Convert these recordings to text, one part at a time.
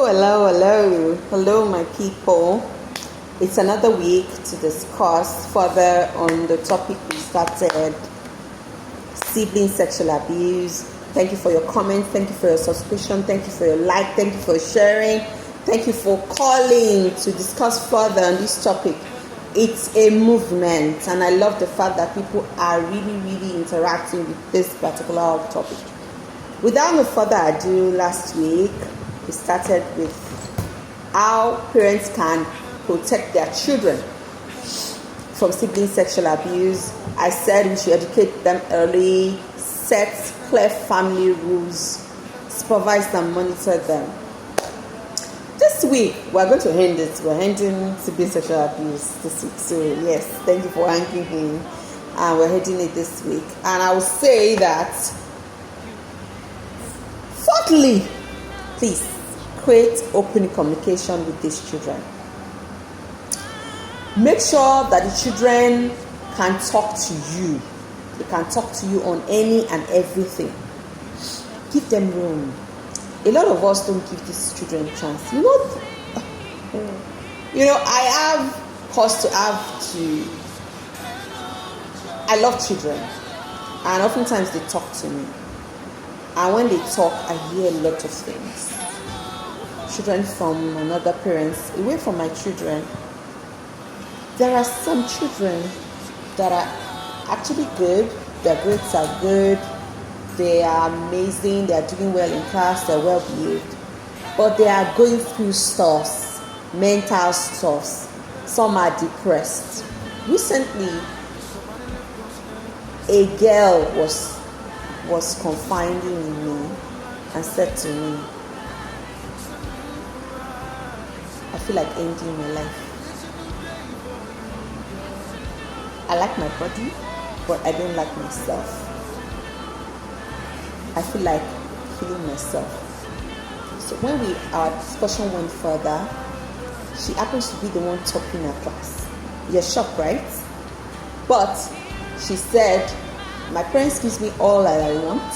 Hello, my people. It's another week to discuss further on the topic we started, sibling sexual abuse. Thank you for your comments. Thank you for your subscription. Thank you for your like. Thank you for sharing. Thank you for calling to discuss further on this topic. It's a movement, and I love the fact that people are really interacting with this particular topic. Without no further ado, last week we started with how parents can protect their children from sibling sexual abuse. I said we should educate them early, set clear family rules, supervise and monitor them. This week we're going to end it. We're ending sibling sexual abuse this week. So yes, thank you for hanging in. And we're ending it this week. And I will say that, fourthly, please create open communication with these children. Make sure that the children can talk to you. They can talk to you on any and everything. Give them room. A lot of us don't give these children a chance. I have cause to I love children, and oftentimes they talk to me. And when they talk, I hear a lot of things. Children from another parents, away from my children. There are some children that are actually good. Their grades are good. They are amazing. They are doing well in class. They're well behaved. But they are going through stuff, mental stuff. Some are depressed. Recently, a girl was confiding in me and said to me, I feel like ending my life. I like my body, but I don't like myself. I feel like killing myself. So when our discussion went further, she happens to be the one topping her class. You're shocked, right? But she said, my parents give me all that I want,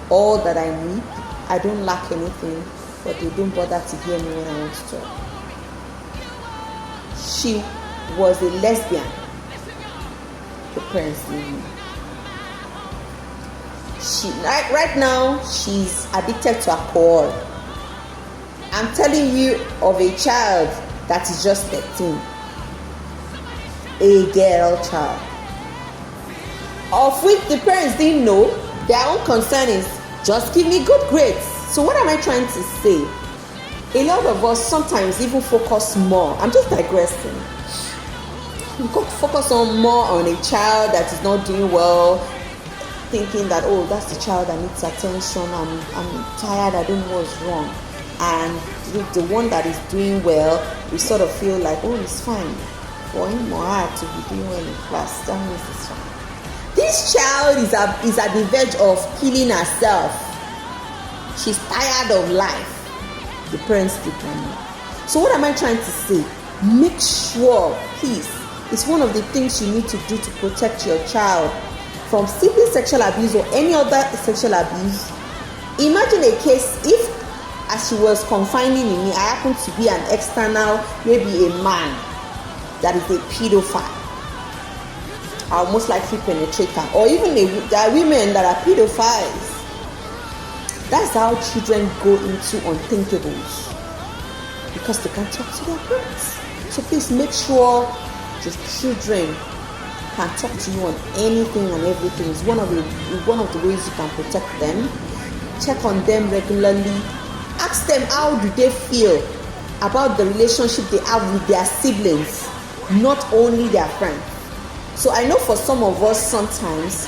all that I need. I don't lack anything, but they don't bother to hear me when I want to talk. She was a lesbian. The parents knew me. Right now, she's addicted to alcohol. I'm telling you of a child that is just 13. A girl child. Of which the parents didn't know. Their own concern is just give me good grades. So what am I trying to say? A lot of us sometimes even focus more. I'm just digressing. We focus more on a child that is not doing well, thinking that, oh, that's the child that needs attention. I'm tired. I don't know what's wrong. And with the one that is doing well, we sort of feel like, oh, it's fine. For him or her to be doing well in class, that means it's fine. This child is at the verge of killing herself. She's tired of life. The parents depend on her. So what am I trying to say? Make sure, please, it's one of the things you need to do to protect your child from sibling sexual abuse or any other sexual abuse. Imagine a case if, as she was confiding in me, I happen to be an external, maybe a man that is a pedophile. I'll most likely penetrate her. Or even there are women that are pedophiles. That's how children go into unthinkables. Because they can't talk to their parents. So please make sure your children can talk to you on anything and everything. It's one of the ways you can protect them. Check on them regularly. Ask them how do they feel about the relationship they have with their siblings, not only their friends. So I know for some of us sometimes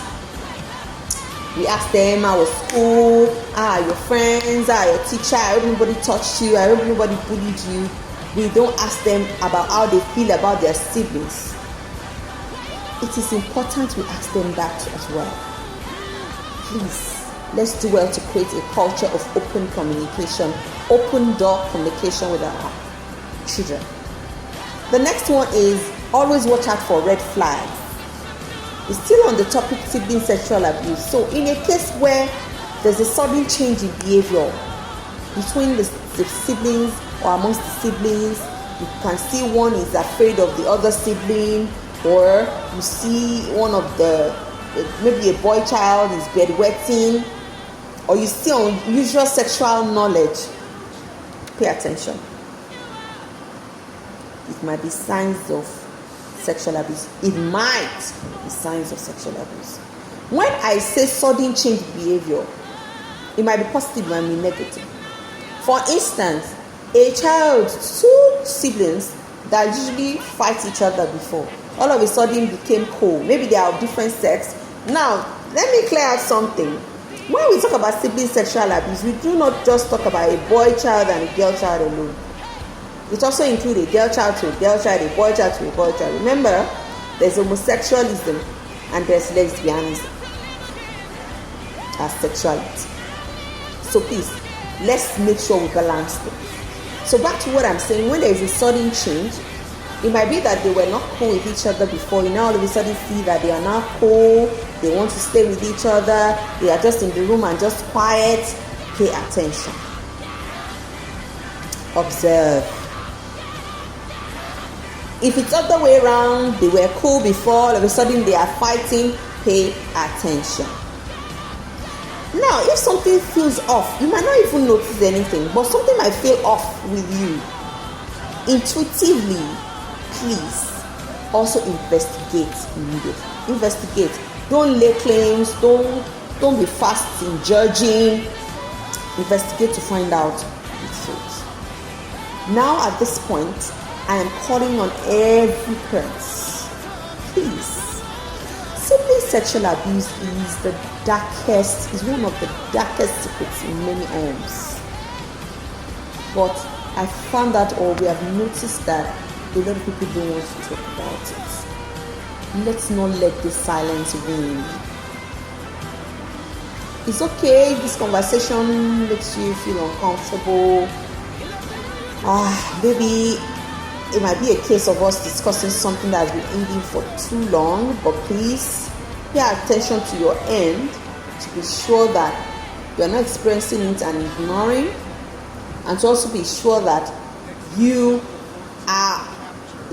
we ask them, how was school? How are your friends? How are your teacher? I hope nobody touched you. I hope nobody bullied you. We don't ask them about how they feel about their siblings. It is important we ask them that as well. Please, let's do well to create a culture of open communication, open door communication with our children. The next one is always watch out for red flags. It's still on the topic sibling sexual abuse. So in a case where there's a sudden change in behavior between the the siblings or amongst the siblings. You can see one is afraid of the other sibling, or you see one of maybe a boy child is bedwetting, or you see unusual sexual knowledge. Pay attention. It might be signs of sexual abuse. It might be signs of sexual abuse. When I say sudden change behavior, it might be positive, it might be negative. For instance, a child, two siblings that usually fight each other before, all of a sudden became cool. Maybe they are of different sex. Now, let me clear out something. When we talk about sibling sexual abuse, we do not just talk about a boy child and a girl child alone. It also includes a girl child to a girl child, a boy child to a boy child. Remember, there's homosexualism and there's lesbianism as sexuality. So please, let's make sure we balance them. So back to what I'm saying, when there is a sudden change, it might be that they were not cool with each other before. You now all of a sudden see that they are now cool, they want to stay with each other, they are just in the room and just quiet. Pay attention. Observe. If it's other way around, they were cool before, all of a sudden they are fighting, pay attention. Now, if something feels off, you might not even notice anything, but something might feel off with you. Intuitively, please also investigate immediately. Investigate. Don't lay claims. Don't be fast in judging. Investigate to find out the truth. Now, at this point, I am calling on every parent. Please. Sibling sexual abuse is one of the darkest secrets in many homes. But I found out, or we have noticed that a lot of people don't want to talk about it. Let's not let this silence win. It's okay if this conversation makes you feel uncomfortable. Maybe it might be a case of us discussing something that has been ending for too long, but please pay attention to your end to be sure that you are not experiencing it and ignoring, and to also be sure that you are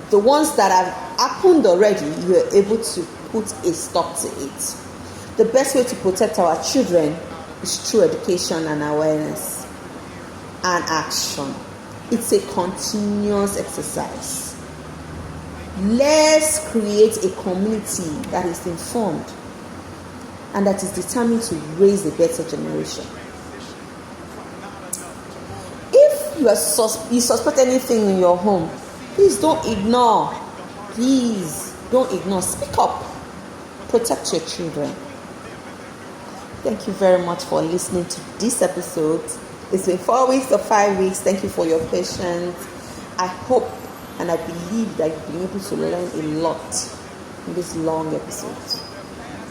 the ones that have happened already, you are able to put a stop to it. The best way to protect our children is through education and awareness and action. It's a continuous exercise. Let's create a community that is informed and that is determined to raise a better generation. If you suspect anything in your home, please don't ignore. Please don't ignore. Speak up. Protect your children. Thank you very much for listening to this episode. It's been 4 weeks or 5 weeks. Thank you for your patience. I hope and I believe that you've been able to learn a lot in this long episode.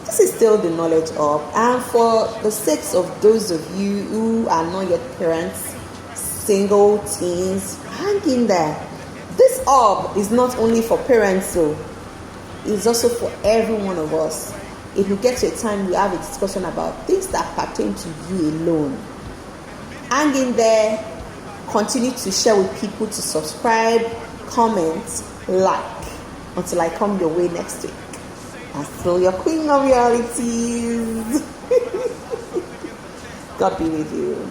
This is still the Knowledge Hub, and for the sakes of those of you who are not yet parents, single, teens, hang in there. This hub is not only for parents, so it's also for every one of us. If we get to a time we have a discussion about things that pertain to you alone, hang in there. Continue to share with people, to subscribe, comment, like, until I come your way next week. I'm still your queen of realities. God be with you.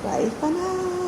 Bye for now.